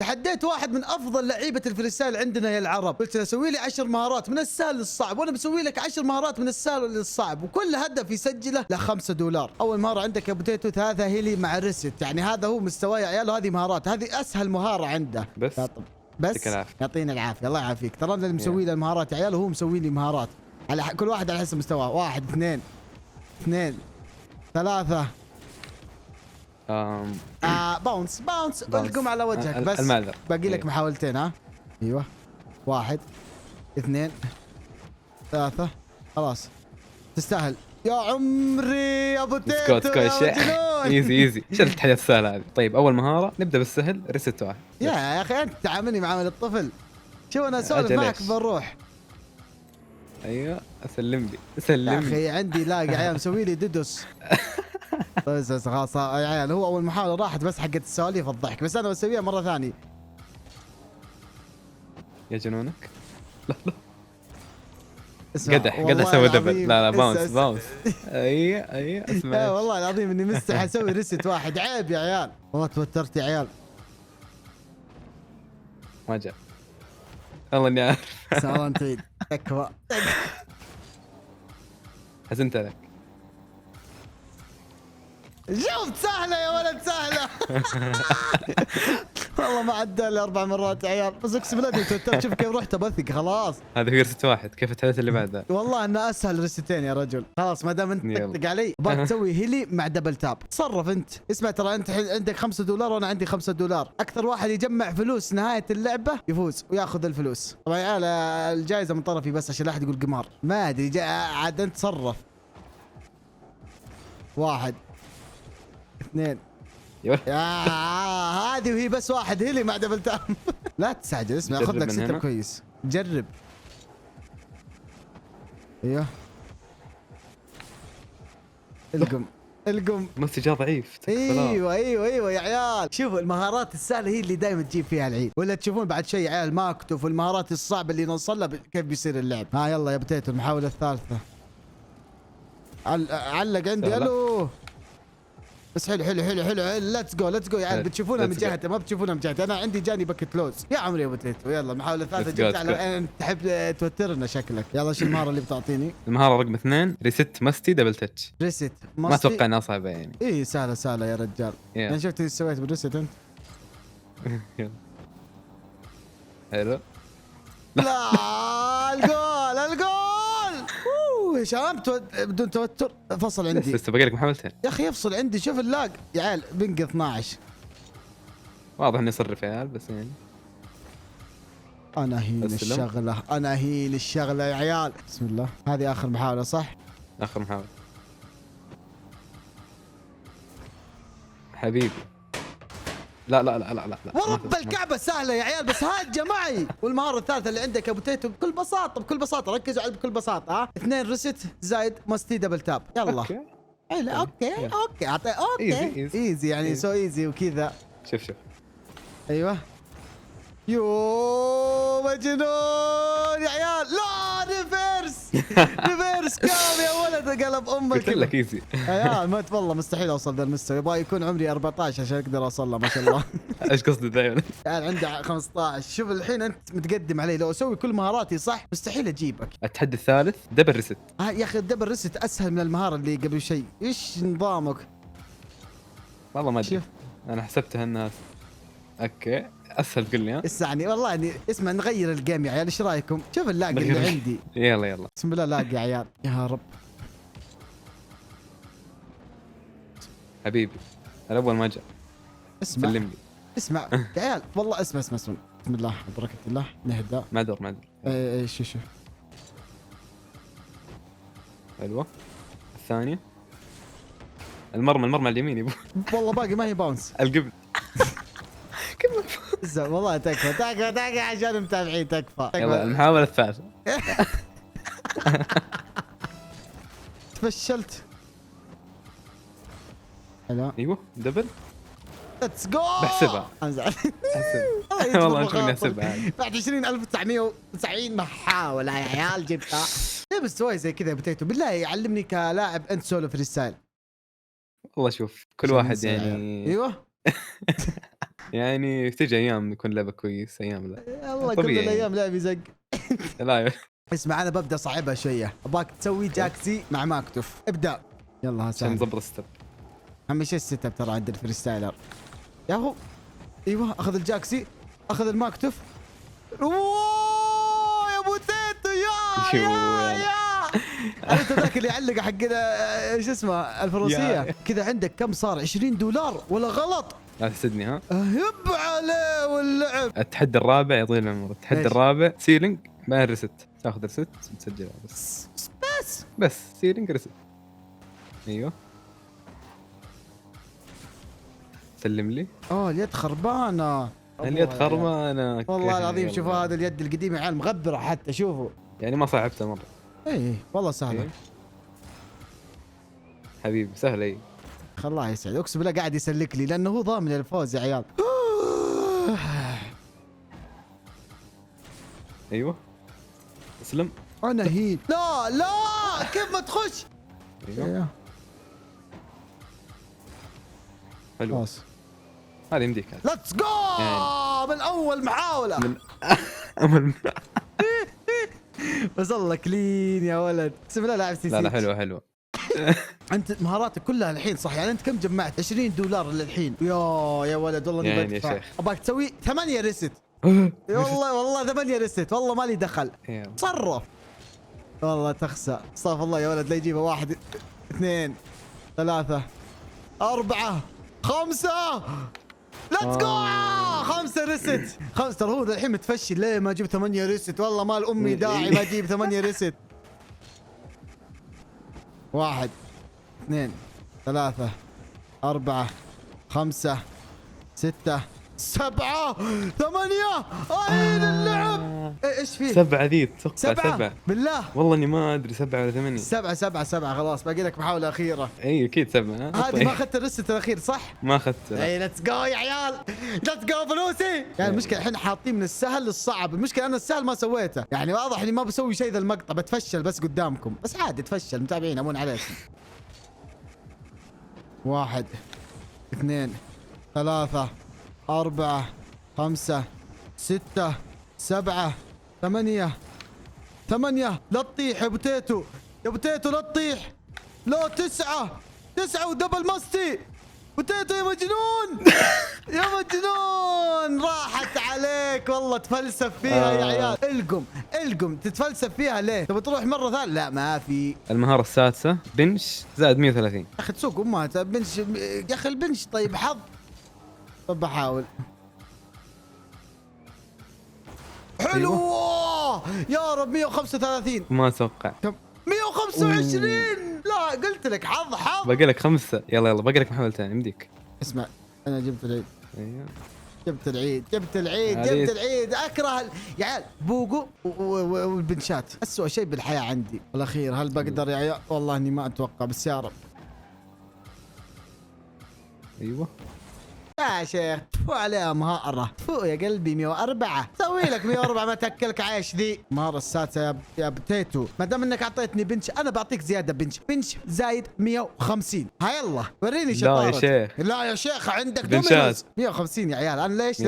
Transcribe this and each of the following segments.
تحديت واحد من افضل لعيبه الفريستايل عندنا يا العرب، قلت له سوي لي 10 مهارات من السهل للصعب، وانا بسوي لك 10 مهارات من السهل للصعب، وكل هدف يسجله له $5. اول مهاره عندك يا بوتيتو 3 هيلي مع ريست، يعني هذا هو مستواه يا عيال، وهذه مهارات، هذه اسهل مهاره عنده. بس بس يعطينا العافيه، الله يعافيك. ترى انا اللي مسوي له المهارات يا عيال، وهو مسوي لي مهارات على كل واحد على حسب مستواه. 1 2 3 باونس القم على وجهك بس. المعذر باقي لك محاولتين. ها ايوه 1 2 3 خلاص تستاهل يا عمري يا ابو تيتو يا ايزي شفت التحديات السهله هذه. طيب اول مهاره نبدا بالسهل، ريست واحد. يا اخي انت تعاملني معامل الطفل. شوف انا اسولف معك بنروح. ايوه اسلم لي يا اخي عندي لاقي عيال مسوي لي ددس. بس خلاص يا عيال، هو اول محاوله راحت بس حقت السواليف الضحك، بس انا بسويها مره ثانيه. يا جنونك. لا قدح سوي دبل. لا باونس. ايوه اسمع. والله العظيم اني مستحي اسوي ريست واحد. عيب يا عيال، والله توترت يا عيال. ما جاء والله اني عارف. سلام تعيد تكفى. حزنت عليك. شفت سهله يا ولد سهله. والله ما عدى لي 4 مرات يا عيال، بس اقسم بالله توترت. شوف كيف رحت ابثق خلاص. هذا في ريست واحد، كيف التحديات اللي بعدها؟ والله انه اسهل ريستين يا رجل. خلاص ما دام انت تطق علي باك تسوي هيلي مع دبل تاب. تصرف انت. اسمع ترى انت عندك $5 وانا عندي $5. اكثر واحد يجمع فلوس نهايه اللعبه يفوز وياخذ الفلوس. طبعا يا عيال الجائزه من طرفي بس عشان لا احد يقول قمار. ما ادري عاد انت تصرف. 1 2 هذه وهي بس واحد هيلي مع دبل تاب. لا تستعجل. اسمع خذ لك ستة كويس. جرب. ايوه القم نفسي جاء ضعيف. ايوه يا عيال. شوفوا المهارات السهله هي اللي دائما تجيب فيها العيد، ولا تشوفون بعد شيء يا عيال ما اكتب المهارات الصعبه اللي نوصل لها كيف بيصير اللعب. ها يلا يا بتيتو المحاوله الثالثه. علق عندي. الو بس حلو ليتس جو يا عيال. بتشوفونها من جهته ما بتشوفونها من جهتي. انا عندي جانب كلوز يا عمري يا ابو تيتو. يلا المحاوله الثالثه جبت على انت تحب توترنا شكلك. يلا شو المهاره اللي بتعطيني؟ المهاره رقم 2 ريست ماستي دبل تاتش. ريست ما اتوقع انها صعبه يعني. اي سهله يا رجال. انا شفت ايش سويت بالريست انت. حلو. لا الجول هشام بدون توتر. فصل عندي. لسه باقي لك محاولتين يا اخي افصل عندي. شوف اللاق يا عيال بنقي 12. واضح اني يصرف يا عيال بس يعني. انا هين الشغله يا عيال. بسم الله. هذه اخر محاوله صح؟ اخر محاوله حبيبي. لا ورب الكعبه سهله يا عيال بس هاجه معي. والمهاره الثالثه اللي عندك يا ابو تيتو بكل بساطه ركزوا على بكل بساطه. ها 2 ريست زائد ماستي دبل تاب. يلا اوكي اعطي ايزي يعني سو ايزي وكذا. شوف ايوه يو مجنون يا عيال. لا ريفيرس كام يا ولد قلب امك. قلت لك ايزي يا عيال ما والله مستحيل اوصل ذا المستوى. يبغى يكون عمري 14 عشان اقدر اوصل له ما شاء الله. ايش قصدي دائما يعني عندي 15. شوف الحين انت متقدم علي. لو اسوي كل مهاراتي صح مستحيل اجيبك. التحدي الثالث دبل ريست. يا اخي الدبل ريست اسهل من المهاره اللي قبل شيء. ايش نظامك؟ والله ما ادري. انا حسبتها انها اوكي اسهل. قل لي. اسمعني والله اني اسمع نغير الجيم يا عيال. ايش رايكم؟ شوف اللاقي اللي عندي. يلا بسم الله لاقي يا عيال. يا رب حبيبي الاول ما جاء. اسمع سلم لي. اسمع يا عيال والله اسمع بسم الله بركه الله. نهدى. معذور اي شوف حلوه. الثانيه المرمى اليمين يبو. والله باقي ما هي باونس. القبل. والله تكفى عشان المتابعين تكفى. يلا المحاولة الثالثة. تفشلت. ايوه دبل. ليتس جو. بحسبها. والله مش مني احسبها. بعد 20,990 محاولة يا عيال جبتها. ليه مستواي زي كذا يا بتيتو؟ بالله يعلمني كلاعب انت سولو فري ستايل. والله شوف كل واحد يعني. ايوه يعني تجي ايام يكون لعبه كويس، ايام لا. الله كل طبيعي الايام لعب يزق. لا اسمع انا ببدا صعبها شويه، ابغاك تسوي جاكسي مع ماكتوف، ابدا. يلا ها عشان سهل. نظبط الستب. اهم شيء السيت اب ترى عند الفريستايلر. يا هو ايوه اخذ الجاكسي، اخذ الماكتوف. اوه يا ابو تيتو يا انت ذاك اللي يعلق حق ايش اسمه الفروسيه كذا. عندك كم صار؟ 20 دولار ولا غلط؟ لا تحسدني ها. هب عليه واللعب. التحدي الرابع يا طويل العمر، التحدي الرابع سيلينج بعدين ريست، تاخذ ريست وتسجلها بس سيلينج ريست. ايوه سلم لي. اليد خربانه. اليد خربانه والله العظيم. شوفوا هذا اليد القديمه يا عيال مغبره حتى، شوفوا. يعني ما صعبتها مره. ايه والله سهله. إيه. حبيبي سهله. اي الله يسعد، اقسم بالله قاعد يسلك لي لانه هو ضامن الفوز يا عيال. ايوه اسلم. انا هين. لا لا كيف ما تخش. ايوه حلو. خلاص هذه يمديك. ليتس جو من اول محاوله. من بس الله كلين يا ولد، اقسم بالله لاعب سي. لا حلوه حلوه. انت مهاراتك كلها الحين صح؟ يعني انت كم جمعت؟ 20 دولار للحين. يا ولد والله اني يعني بدفع. يا شيخ ابغاك تسوي 8 ريست. والله 8 ريست، والله مالي دخل. تصرف. والله تخسى. استغفر الله يا ولد لا يجيبها. 1 2 3 4 5. ليتس جو 5 ريست. 5 ترى هو الحين متفشل. ليه ما جبت 8 ريست؟ والله مال امي داعي ما اجيب 8 ريست. 1 2 3 4 5 6 7 8. اين اللعب؟ ايش فيه؟ 7 ذي اتوقع 7 بالله والله اني ما ادري 7 ولا 8. 7 خلاص باقي لك محاولة أخيرة. اي اكيد 7. هذه ما اخذت الريست الأخير صح؟ ما اخذت. اي ليتس جو يا عيال، ليتس جو فلوسي. يعني المشكلة الحين حاطين من السهل للصعب، المشكلة أنا السهل ما سويته، يعني واضح إني ما بسوي شيء ذا المقطع، بتفشل بس قدامكم، بس عادي تفشل متابعين أمون عليكم. 1 2 3 4 5 6 7 8. لا تطيح يا ابو تيتو، يا ابو تيتو لا تطيح. لا 9 ودبل ماستي. ابو تيتو يا مجنون. يا مجنون راحت عليك والله. تفلسف فيها يا عيال. القم تتفلسف فيها ليه؟ تبغى تروح مرة ثانية؟ لا ما في. المهارة السادسة بنش زائد 130. يا اخي تسوق امها بنش يا اخي البنش. طيب حظ. طب بحاول. حلو يا رب. 135. ما اتوقع. كم؟ 125. لا قلت لك حظ. باقي لك 5. يلا باقي لك محاولتين يمديك. اسمع انا جبت العيد. ايوه جبت العيد. اكره يا عيال بوقو والبنشات. اسوء شيء بالحياه عندي. الاخير هل بقدر يا عيال؟ والله اني ما اتوقع بس يا رب. ايوه يا شيخ تفو عليها مهارة. تفو يا قلبي. 104 سوي لك 104 ما تاكلك عيش ذي. المهارة السادسة يا بتيتو، ما دام انك اعطيتني بنش انا بعطيك زيادة بنش زايد 150. ها يلا وريني شطارتك. لا يا شيخ عندك بنشات 150 يا عيال. انا ليش؟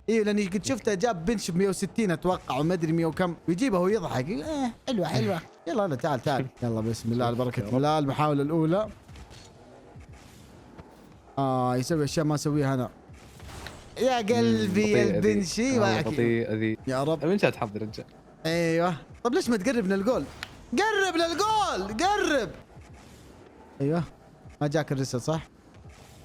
لاني قد شفته جاب بنش ب 160 اتوقع وما ادري 100 وكم ويجيبه ويضحك. حلوة. يلا تعال. يلا بسم الله على بركة الله. المحاولة الأولى. يسوي اشياء ما اسويها انا. يا قلبي يا البنشي بطيئة ذي يا رب. البنشات حظ رجال. ايوه طب ليش ما تقرب للجول؟ قرب. ايوه ما جاك الرسل صح؟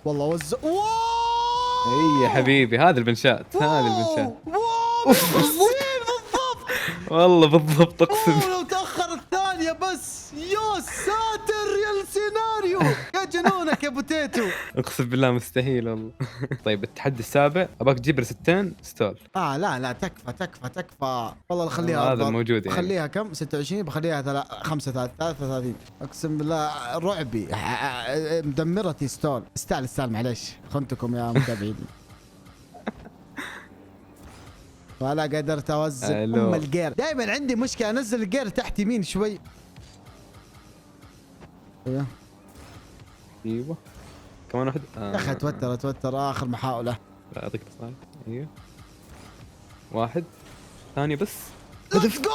والله وزع. اي يا حبيبي هذا البنشات. بالضبط والله بالضبط اقسم. لو تاخر الثانية بس. يا ساتر يا السيناريو يا جنونك يا ابو تيتو. اقسم بالله مستحيل والله. طيب التحدي السابع ابغاك تجيب رستين ستول. لا تكفى والله خليها هذا الموجود يعني. خليها كم 26 بخليها 33. اقسم بالله رعبي. مدمرتي ستول. استال معليش خنتكم يا متابعين. ولا قدرت اوزن الجير. دائما عندي مشكله انزل الجير تحت يمين شوي. ايوه كمان واحد. يا اخي توتر اخر محاوله. لا اعطيك تصايد. ايوه واحد ثانية بس. ليتس جو.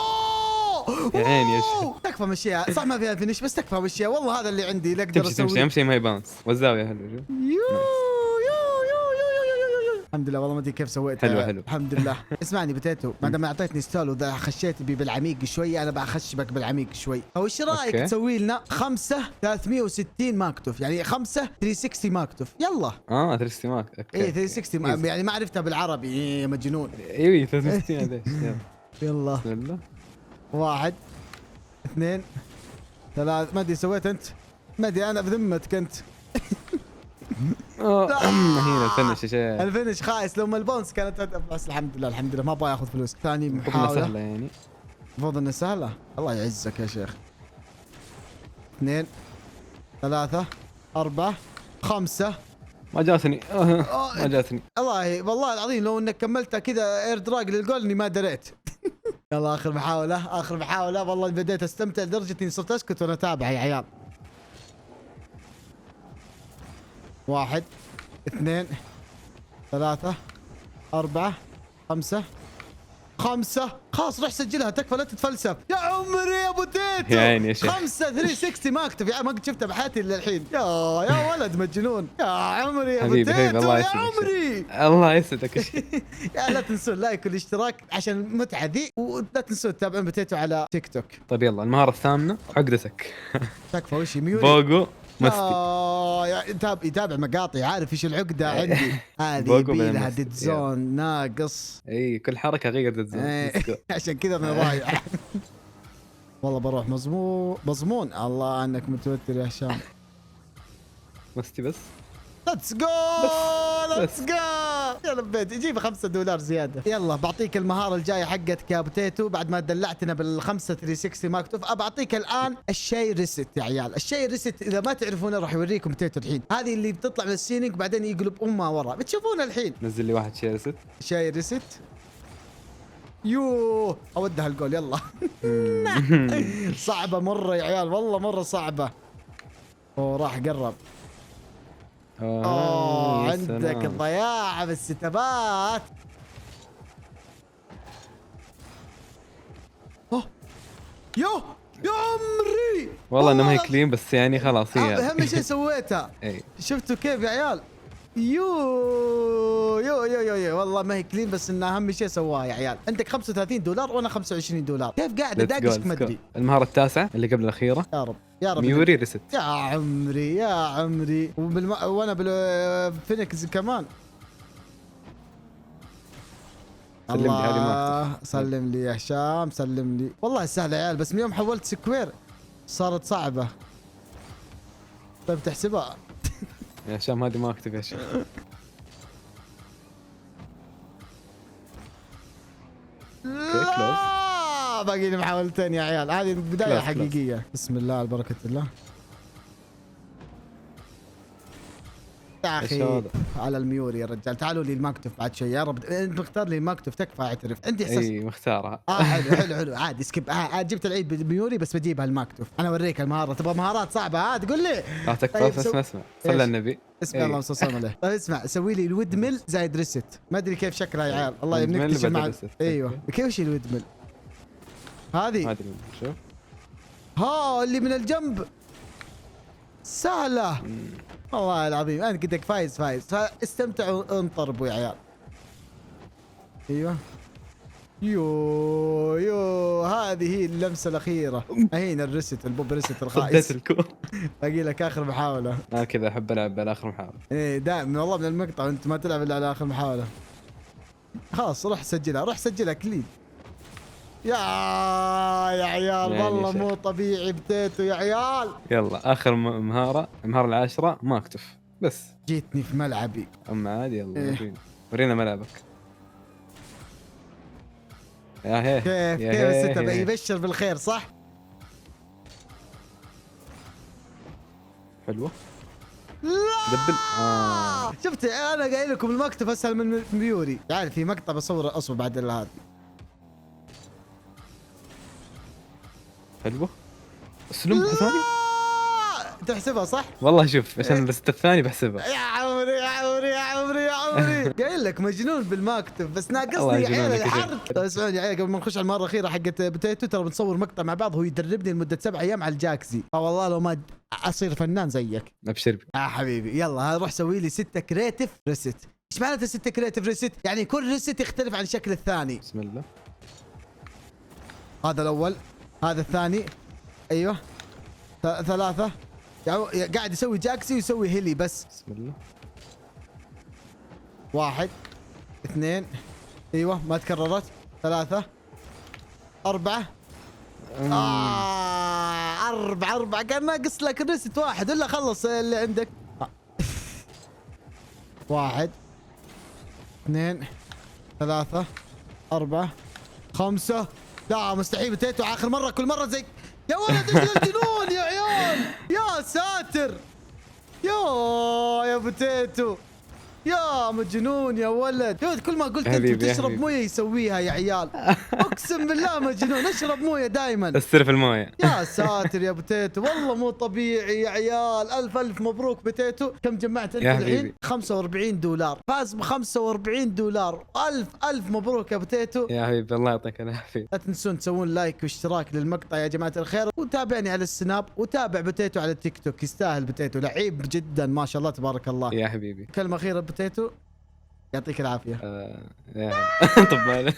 يا عيني يا شيخ. تكفى مشيها صح، ما فيها فينش بس تكفى مشيها، والله هذا اللي عندي اللي اقدر تمشي اسويه. اهم شيء ما هي باونس والزاوية حلوة. شوف الحمد لله والله ما ادري كيف سويت. حلو. الحمد لله. اسمعني بتيتو، ما دام اعطيتني ستول وذا خشيت بي بالعميق شوي، انا بخشبك بالعميق شوي. او ايش رايك تسوي لنا 5 360 ماكتوف، يعني 5 360 ماكتوف. يلا 360 ماك. ايه 360 يعني ما عرفتها بالعربي. إيه يا مجنون. ايوه 360 ليش. يلا بسم الله. 1 2 3. ما ادري سويت انت، ما ادري انا بذمتك انت. هنا الفنش يا شيخ. الفينش خايس، لو ما البونس كانت هدف. بس الحمد لله ما ابغى اخذ فلوس. ثاني محاولة سهلة يعني. المفروض انها سهلة. الله يعزك يا شيخ. 2 3 4 5. ما جاتني. ما جاتني. والله العظيم لو انك كملتها كذا اير دراج للجول اني ما دريت. يلا اخر محاولة. والله بديت استمتع لدرجة اني صرت اسكت وانا اتابع يا عيال. 1 2 3 4 5. خلاص روح سجلها تكفى لا تتفلسف يا عمري يا ابو تيتو. يا عيني يا شيخ. 5 360 ما اكتب يا ما قد شفتها بحياتي الا الحين. يا ولد مجنون يا عمري يا ابو حبيبي تيتو الله يا يسعدك. عمري. الله يسعدك. يا لا تنسون لايك والاشتراك عشان المتعة ذي، ولا تنسون تتابعون بوتيتو على تيك توك. طيب يلا المهارة الثامنة عقدتك. تكفى وش ميوري بوغو مستي. يتابع مقاطع عارف ايش العقدة عندي. هذه بوغو يبيلها بالمستي. ديد زون ناقص. اي كل حركة غير تتزون. عشان كذا انا ضايع. والله بروح مضمون. الله انك متوتر يا هشام. مستي بس. ليتس جو يا لبيت يجيب $5 زياده. يلا بعطيك المهاره الجايه حقتك يا بوتيتو بعد ما دلعتنا بالخمسه 360 ماكتوف. بعطيك الان الشاي ريست يا عيال. الشاي ريست اذا ما تعرفونه راح يوريكم بوتيتو الحين. هذه اللي بتطلع من السينك بعدين يقلب امها ورا، بتشوفونها الحين. نزل لي واحد شيء ست. شاي ريست. اودها الجول يلا. صعبه مره يا عيال، والله مره صعبه. راح قرب. عندك الضياع بالستبات. يا عمري والله انه ما هي كلين بس يعني خلاص هي اهم شيء سويتها. شفتوا كيف يا عيال؟ يو والله ما هي كلين بس انها اهم شيء سواها يا عيال. عندك $35 وانا $25. كيف قاعد اداقشك ما ادري. المهارة التاسعة اللي قبل الأخيرة. يا رب ميوري ريست. يا عمري وانا بالفينيكس كمان. سلم لي هذه ما سلم لي يا هشام سلم لي. والله سهله يا عيال بس من يوم حولت سكوير صارت صعبه. طيب تحسبها يا هشام هذه ما اكتب يا شيخ. لا باقي لي محاولتين يا عيال. هذه البدايه حقيقيه. بسم الله على بركه الله يا اخي. على الميوري يا رجال. تعالوا لي المكتوف بعد شوي يا رب. انت مختار لي المكتوف تكفى اعترف. عندي احساس اي مختارها. حلو عادي سكيب. جبت العيد بالميوري بس بجيبها المكتوف. انا اوريك المهاره. تبغى مهارات صعبه تقول لي. تكفى. اسمع صلى على النبي. اسمع الله وصل عليه. طيب اسمع سوي لي الودمل زايد ريست. ما ادري كيف شكلها يا عيال. الله يمنك مع ايوه كيف وش الودمل هذه؟ ما ادري شوف. اللي من الجنب سهله. والله العظيم انت قدك فايز فاستمتعوا وانطربوا يا عيال. ايوه هذه هي اللمسه الاخيره. هنا الريست البوب ريست الخايس. باقي لك اخر محاوله. كذا احب العب على اخر محاوله. دائما والله من المقطع انت ما تلعب الا على اخر محاوله. خلاص روح سجلها كلين. يا عيال يعني والله مو طبيعي بتيتو يا عيال. يلا اخر المهاره العاشرة ما اكتف بس. جيتني في ملعبي. اما عادي يلا ورينا ملعبك. يا هي كيف الستة يبشر بالخير صح؟ حلوة. لا دبل. شفت انا قايل لكم المكتب اسهل من ميوري. يعني في مقطع بصور اصبر بعد هذه. حلوة. اسلم ثاني. تحسبها صح؟ والله شوف عشان الست الثاني بحسبها. يا عمري عمري قايل لك مجنون بالمكتب، بس الله ناقصني يا عيال يجنونك يا الحرق. طيب اسمعوني يا عيال، قبل ما نخش على المره الاخيره حقت بوتيتو، ترى بنصور مقطع مع بعض، هو يدربني لمده 7 ايام على الجاكسي، والله لو ما اصير فنان زيك. ابشر بي. حبيبي يلا روح سوي لي 6 كريتيف ريست. ايش معناته 6 كريتيف ريست؟ يعني كل ريست يختلف عن الشكل الثاني. بسم الله. هذا الاول، هذا الثاني، ايوه 3. قاعد يسوي جاكسي ويسوي هيلي بس. بسم الله. 1 2 ايوه ما تكررت. 3 4 4 كان ناقص لك ريست واحد، ولا خلص اللي عندك. 1 2 3 4 5. لا مستحيل بوتيتو اخر مره، كل مره زي يا ولد. ايش الجنون يا عيال، يا ساتر، يا بوتيتو يا مجنون يا ولد. يا ولد كل ما قلت انت تشرب مويه يسويها يا عيال. اقسم بالله مجنون، اشرب مويه دائما. استر المويه. يا ساتر يا بوتيتو، والله مو طبيعي يا عيال. الف مبروك بوتيتو. كم جمعت انت الحين؟ $45. فاز ب $45. الف مبروك يا بوتيتو يا حبيبي الله يعطيك العافيه. لا تنسون تسوون لايك واشتراك للمقطع يا جماعه الخير، وتابعني على السناب، وتابع بوتيتو على التيك توك. يستاهل بوتيتو، لعيب جدا ما شاء الله تبارك الله. يا حبيبي كلمه اخيره بوتيتو، يعطيك العافيه. يا طب